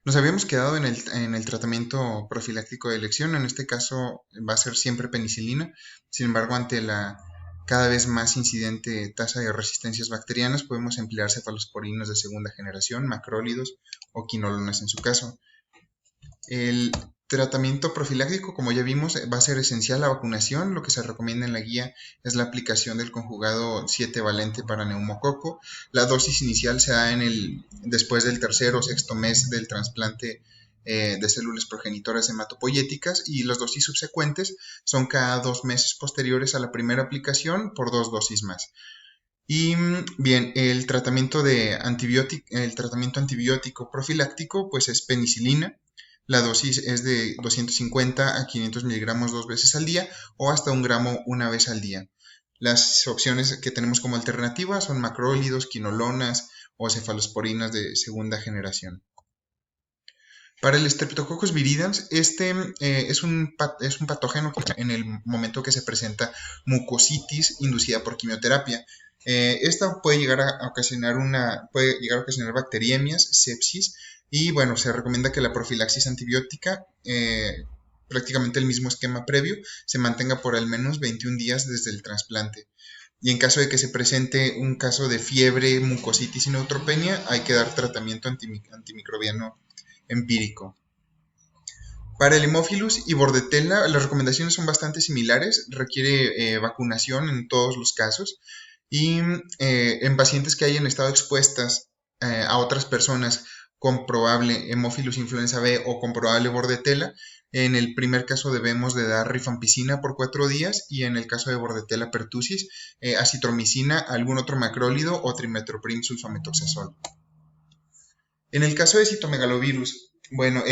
Nos habíamos quedado en el tratamiento profiláctico de elección, en este caso va a ser siempre penicilina. Sin embargo, ante la cada vez más incidente tasa de resistencias bacterianas, podemos emplear cefalosporinos de segunda generación, macrólidos o quinolonas en su caso. El tratamiento profiláctico, como ya vimos, va a ser esencial la vacunación. Lo que se recomienda en la guía es la aplicación del conjugado 7 valente para neumococo. La dosis inicial se da después del tercer o sexto mes del trasplante de células progenitoras hematopoyéticas, y las dosis subsecuentes son cada 2 meses posteriores a la primera aplicación por 2 dosis más. Y bien, el tratamiento antibiótico profiláctico pues es penicilina. La dosis es de 250 a 500 miligramos 2 veces al día o hasta 1 gramo una vez al día. Las opciones que tenemos como alternativa son macrólidos, quinolonas o cefalosporinas de segunda generación. Para el Streptococcus viridans, es un patógeno que en el momento que se presenta mucositis inducida por quimioterapia. Esta puede llegar a ocasionar bacteriemias, sepsis, y bueno, se recomienda que la profilaxis antibiótica, prácticamente el mismo esquema previo, se mantenga por al menos 21 días desde el trasplante. Y en caso de que se presente un caso de fiebre, mucositis y neutropenia, hay que dar tratamiento antimicrobiano empírico. Para el Haemophilus y Bordetella, las recomendaciones son bastante similares. Requiere vacunación en todos los casos. Y en pacientes que hayan estado expuestas a otras personas con probable Haemophilus influenza B o con probable Bordetella, en el primer caso debemos de dar rifampicina por 4 días, y en el caso de Bordetella pertussis, acitromicina, algún otro macrólido o trimethoprim sulfamethoxazol. En el caso de citomegalovirus, bueno,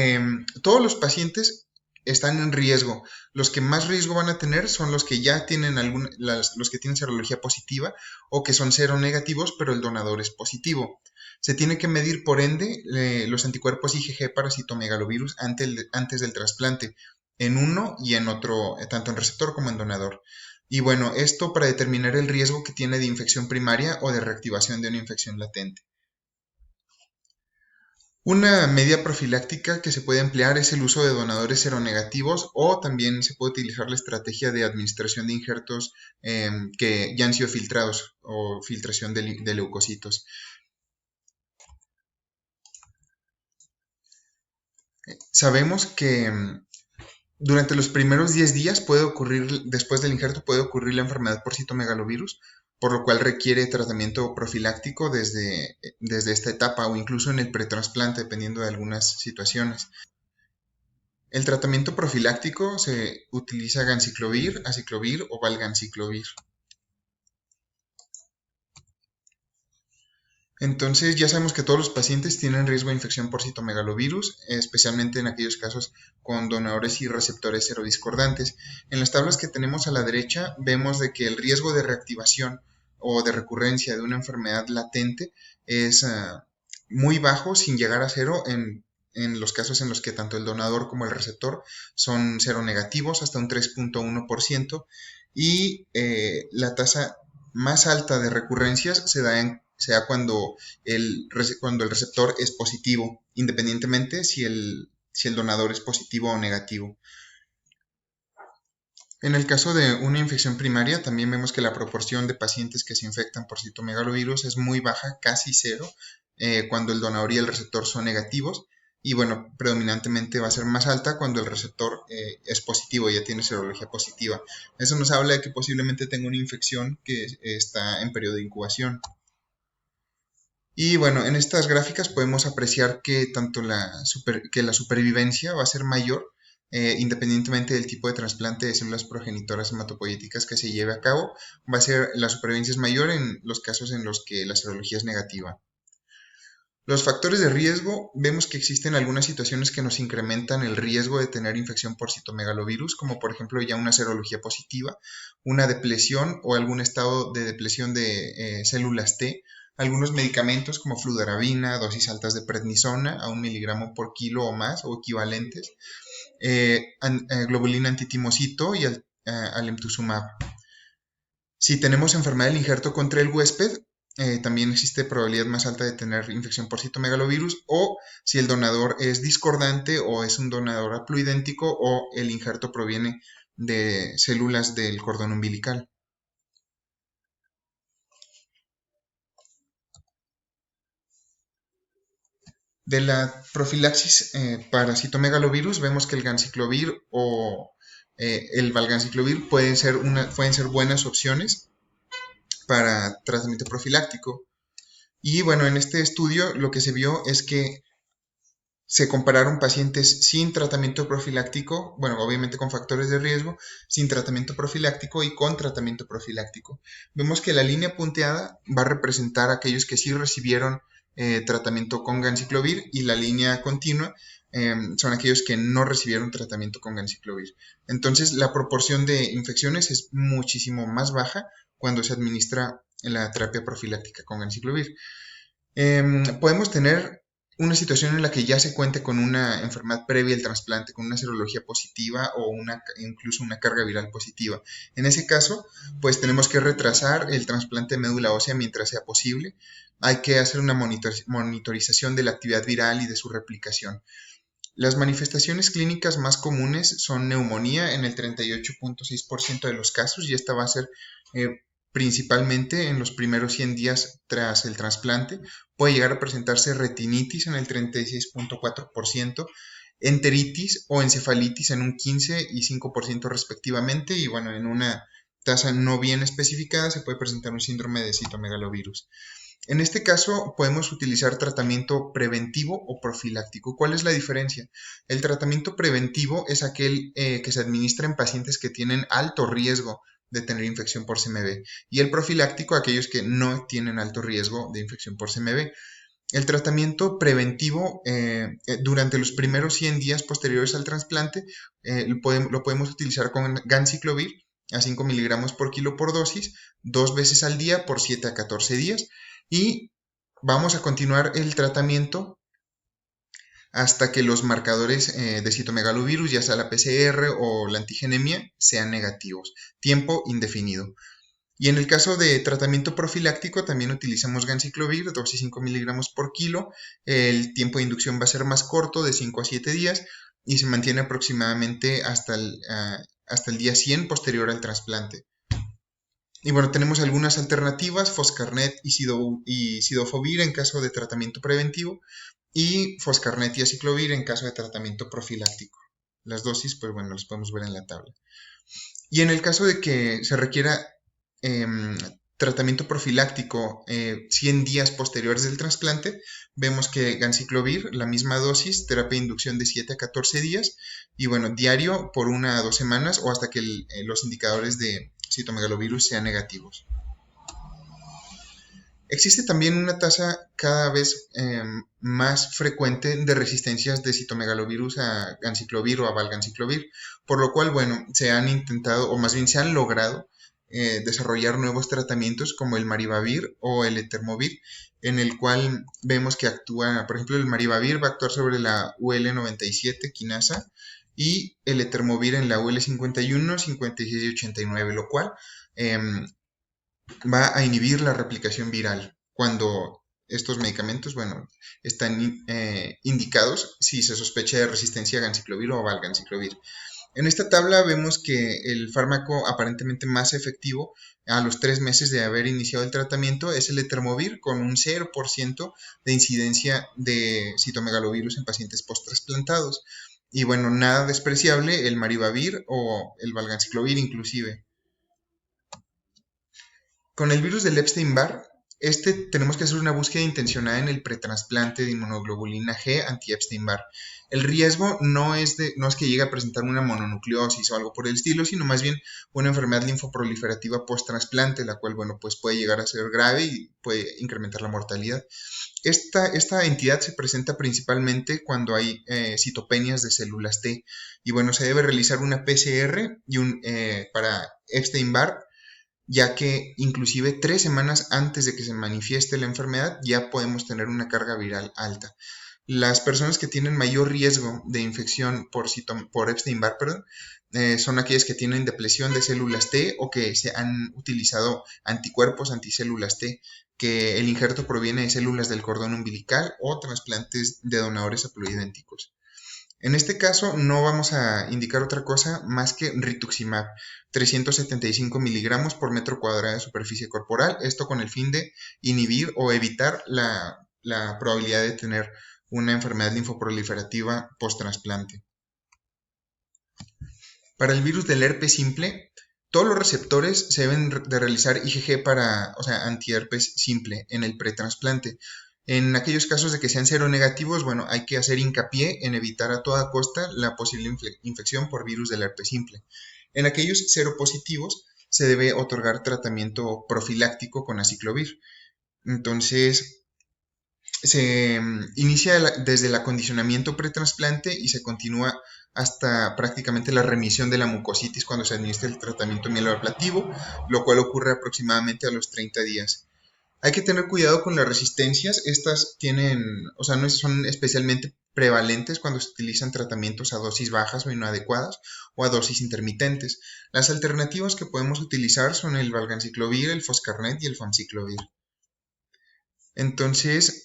todos los pacientes están en riesgo. Los que más riesgo van a tener son los que ya tienen los que tienen serología positiva o que son seronegativos, pero el donador es positivo. Se tiene que medir, por ende, los anticuerpos IgG para citomegalovirus antes del trasplante, en uno y en otro, tanto en receptor como en donador. Y bueno, esto para determinar el riesgo que tiene de infección primaria o de reactivación de una infección latente. Una medida profiláctica que se puede emplear es el uso de donadores seronegativos, o también se puede utilizar la estrategia de administración de injertos que ya han sido filtrados, o filtración de leucocitos. Sabemos que durante los primeros 10 días después del injerto puede ocurrir la enfermedad por citomegalovirus, por lo cual requiere tratamiento profiláctico desde esta etapa o incluso en el pretrasplante, dependiendo de algunas situaciones. El tratamiento profiláctico se utiliza ganciclovir, aciclovir o valganciclovir. Entonces ya sabemos que todos los pacientes tienen riesgo de infección por citomegalovirus, especialmente en aquellos casos con donadores y receptores serodiscordantes. En las tablas que tenemos a la derecha vemos de que el riesgo de reactivación o de recurrencia de una enfermedad latente es muy bajo, sin llegar a cero, en los casos en los que tanto el donador como el receptor son seronegativos, hasta un 3.1%, y la tasa más alta de recurrencias se da cuando el receptor es positivo, independientemente si el donador es positivo o negativo. En el caso de una infección primaria, también vemos que la proporción de pacientes que se infectan por citomegalovirus es muy baja, casi cero, cuando el donador y el receptor son negativos. Y bueno, predominantemente va a ser más alta cuando el receptor es positivo, ya tiene serología positiva. Eso nos habla de que posiblemente tenga una infección que está en periodo de incubación. Y bueno, en estas gráficas podemos apreciar que que la supervivencia va a ser mayor, independientemente del tipo de trasplante de células progenitoras hematopoyéticas que se lleve a cabo. La supervivencia es mayor en los casos en los que la serología es negativa. Los factores de riesgo: vemos que existen algunas situaciones que nos incrementan el riesgo de tener infección por citomegalovirus, como por ejemplo ya una serología positiva, una depresión o algún estado de depresión de células T, algunos medicamentos como fludarabina, dosis altas de prednisona a 1 miligramo por kilo o más o equivalentes, globulina antitimocito y alemtuzumab. Si tenemos enfermedad del injerto contra el huésped, también existe probabilidad más alta de tener infección por citomegalovirus, o si el donador es discordante o es un donador haploidéntico o el injerto proviene de células del cordón umbilical. De la profilaxis para citomegalovirus vemos que el ganciclovir o el valganciclovir pueden ser buenas opciones para tratamiento profiláctico. Y bueno, en este estudio lo que se vio es que se compararon pacientes sin tratamiento profiláctico, bueno, obviamente con factores de riesgo, sin tratamiento profiláctico y con tratamiento profiláctico. Vemos que la línea punteada va a representar a aquellos que sí recibieron tratamiento con ganciclovir, y la línea continua son aquellos que no recibieron tratamiento con ganciclovir. Entonces, la proporción de infecciones es muchísimo más baja cuando se administra la terapia profiláctica con ganciclovir. Podemos tener una situación en la que ya se cuente con una enfermedad previa al trasplante, con una serología positiva o incluso una carga viral positiva. En ese caso, pues tenemos que retrasar el trasplante de médula ósea mientras sea posible. Hay que hacer una monitorización de la actividad viral y de su replicación. Las manifestaciones clínicas más comunes son neumonía en el 38.6% de los casos, y esta va a ser principalmente en los primeros 100 días tras el trasplante. Puede llegar a presentarse retinitis en el 36.4%, enteritis o encefalitis en un 15 y 5% respectivamente, y bueno, en una tasa no bien especificada se puede presentar un síndrome de citomegalovirus. En este caso podemos utilizar tratamiento preventivo o profiláctico. ¿Cuál es la diferencia? El tratamiento preventivo es aquel que se administra en pacientes que tienen alto riesgo de tener infección por CMV, y el profiláctico aquellos que no tienen alto riesgo de infección por CMV. El tratamiento preventivo durante los primeros 100 días posteriores al trasplante lo podemos utilizar con ganciclovir a 5 miligramos por kilo por dosis, 2 veces al día por 7 a 14 días, y vamos a continuar el tratamiento hasta que los marcadores de citomegalovirus, ya sea la PCR o la antigenemia, sean negativos. Tiempo indefinido. Y en el caso de tratamiento profiláctico también utilizamos ganciclovir, dosis 5 miligramos por kilo. El tiempo de inducción va a ser más corto, de 5 a 7 días, y se mantiene aproximadamente hasta el día 100 posterior al trasplante. Y bueno, tenemos algunas alternativas: Foscarnet y Cidofovir en caso de tratamiento preventivo, y Foscarnet y aciclovir en caso de tratamiento profiláctico. Las dosis, pues bueno, las podemos ver en la tabla. Y en el caso de que se requiera tratamiento profiláctico 100 días posteriores del trasplante, vemos que ganciclovir, la misma dosis, terapia de inducción de 7 a 14 días, y bueno, diario por 1 a 2 semanas o hasta que los indicadores de citomegalovirus sean negativos. Existe también una tasa cada vez más frecuente de resistencias de citomegalovirus a ganciclovir o a valganciclovir, por lo cual, bueno, se han intentado, o más bien se han logrado, desarrollar nuevos tratamientos como el maribavir o el etermovir, en el cual vemos que actúa, por ejemplo, el maribavir va a actuar sobre la UL97 quinasa, y el etermovir en la UL51, 56 y 89, lo cual va a inhibir la replicación viral cuando estos medicamentos, bueno, están indicados si se sospecha de resistencia a ganciclovir o valganciclovir. En esta tabla vemos que el fármaco aparentemente más efectivo a los 3 meses de haber iniciado el tratamiento es el etermovir, con un 0% de incidencia de citomegalovirus en pacientes post-trasplantados. Y bueno, nada despreciable el maribavir o el valganciclovir inclusive. Con el virus del Epstein-Barr, tenemos que hacer una búsqueda intencionada en el pretrasplante de inmunoglobulina G anti-Epstein-Barr. El riesgo no es que llegue a presentar una mononucleosis o algo por el estilo, sino más bien una enfermedad linfoproliferativa post-trasplante, la cual, bueno, pues puede llegar a ser grave y puede incrementar la mortalidad. Esta entidad se presenta principalmente cuando hay citopenias de células T, y bueno, se debe realizar una PCR para Epstein-Barr, ya que inclusive 3 semanas antes de que se manifieste la enfermedad ya podemos tener una carga viral alta. Las personas que tienen mayor riesgo de infección por Epstein-Barr, son aquellas que tienen depresión de células T o que se han utilizado anticuerpos anticélulas T, que el injerto proviene de células del cordón umbilical o trasplantes de donadores haploidénticos. En este caso no vamos a indicar otra cosa más que rituximab, 375 miligramos por metro cuadrado de superficie corporal, esto con el fin de inhibir o evitar la probabilidad de tener una enfermedad linfoproliferativa post-trasplante. Para el virus del herpes simple, todos los receptores se deben de realizar IgG antiherpes simple en el pretrasplante. En aquellos casos de que sean seronegativos, hay que hacer hincapié en evitar a toda costa la posible infección por virus del herpes simple. En aquellos seropositivos se debe otorgar tratamiento profiláctico con aciclovir. Entonces, se inicia desde el acondicionamiento pretrasplante y se continúa hasta prácticamente la remisión de la mucositis cuando se administra el tratamiento mieloablativo, lo cual ocurre aproximadamente a los 30 días. Hay que tener cuidado con las resistencias. Estas no son especialmente prevalentes cuando se utilizan tratamientos a dosis bajas o inadecuadas o a dosis intermitentes. Las alternativas que podemos utilizar son el valganciclovir, el foscarnet y el famciclovir. Entonces,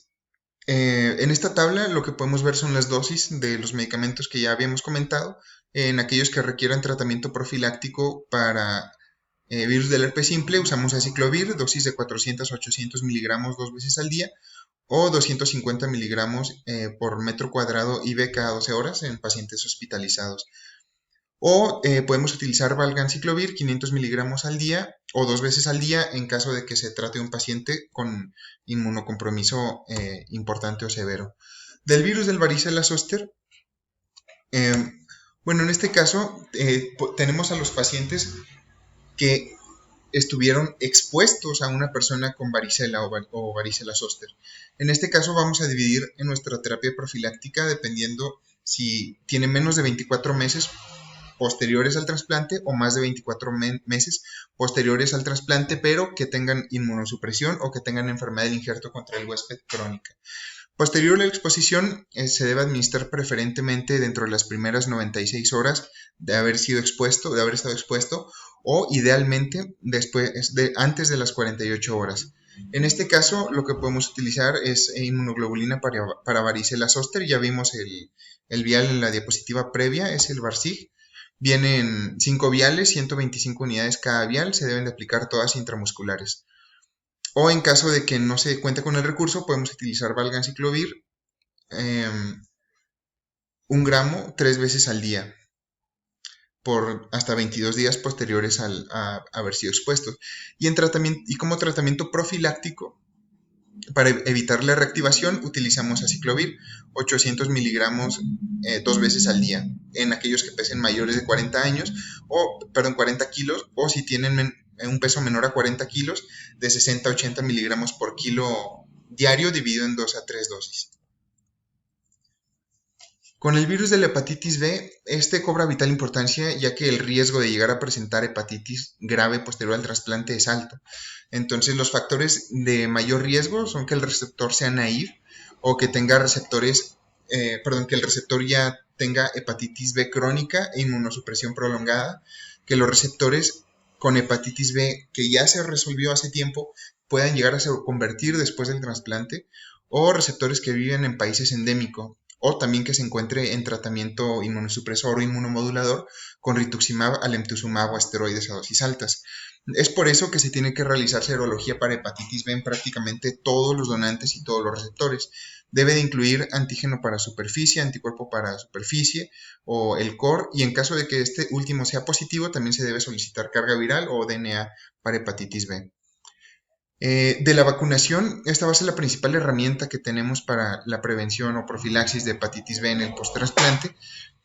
en esta tabla lo que podemos ver son las dosis de los medicamentos que ya habíamos comentado. En aquellos que requieran tratamiento profiláctico para virus del herpes simple, usamos aciclovir, dosis de 400 a 800 miligramos 2 veces al día o 250 miligramos por metro cuadrado IV cada 12 horas en pacientes hospitalizados. O podemos utilizar valganciclovir 500 miligramos al día o 2 veces al día en caso de que se trate de un paciente con inmunocompromiso importante o severo. Del virus del varicela zoster, en este caso tenemos a los pacientes que estuvieron expuestos a una persona con varicela o varicela zoster. En este caso vamos a dividir en nuestra terapia profiláctica dependiendo si tiene menos de 24 meses posteriores al trasplante o más de 24 meses posteriores al trasplante, pero que tengan inmunosupresión o que tengan enfermedad del injerto contra el huésped crónica. Posterior a la exposición, se debe administrar preferentemente dentro de las primeras 96 horas de haber estado expuesto, o idealmente antes de las 48 horas. En este caso, lo que podemos utilizar es inmunoglobulina para varicela zoster. Ya vimos el vial en la diapositiva previa, es el Varcig. Vienen 5 viales, 125 unidades cada vial, se deben de aplicar todas intramusculares. O en caso de que no se cuente con el recurso, podemos utilizar valganciclovir 1 gramo 3 veces al día por hasta 22 días posteriores a haber sido expuestos. Y como tratamiento profiláctico, para evitar la reactivación, utilizamos aciclovir 800 miligramos 2 veces al día en aquellos que pesen mayores de 40 kilos, o si tienen un peso menor a 40 kilos, de 60 a 80 miligramos por kilo diario, dividido en 2 a 3 dosis. Con el virus de la hepatitis B, este cobra vital importancia ya que el riesgo de llegar a presentar hepatitis grave posterior al trasplante es alto. Entonces, los factores de mayor riesgo son que el receptor sea naive o que tenga que el receptor ya tenga hepatitis B crónica e inmunosupresión prolongada, que los receptores con hepatitis B que ya se resolvió hace tiempo puedan llegar a convertir después del trasplante, o receptores que viven en países endémicos, o también que se encuentre en tratamiento inmunosupresor o inmunomodulador con rituximab, alemtuzumab o esteroides a dosis altas. Es por eso que se tiene que realizar serología para hepatitis B en prácticamente todos los donantes y todos los receptores. Debe de incluir antígeno para superficie, anticuerpo para superficie o el COR, y en caso de que este último sea positivo, también se debe solicitar carga viral o DNA para hepatitis B. De la vacunación, esta va a ser la principal herramienta que tenemos para la prevención o profilaxis de hepatitis B en el post-trasplante.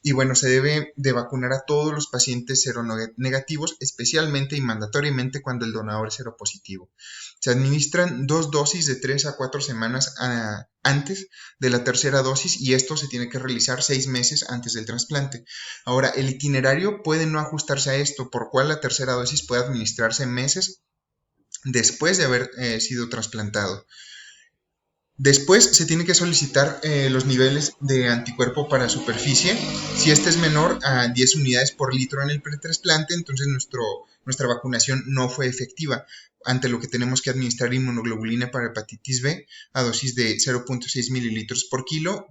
Y se debe de vacunar a todos los pacientes seronegativos, especialmente y mandatoriamente cuando el donador es seropositivo. Se administran 2 dosis de 3 a 4 semanas antes de la tercera dosis, y esto se tiene que realizar 6 meses antes del trasplante. Ahora, el itinerario puede no ajustarse a esto, por cual la tercera dosis puede administrarse meses después de haber sido trasplantado. Después se tiene que solicitar los niveles de anticuerpo para superficie. Si este es menor a 10 unidades por litro en el pretrasplante, entonces nuestra vacunación no fue efectiva, ante lo que tenemos que administrar inmunoglobulina para hepatitis B a dosis de 0.6 mililitros por kilo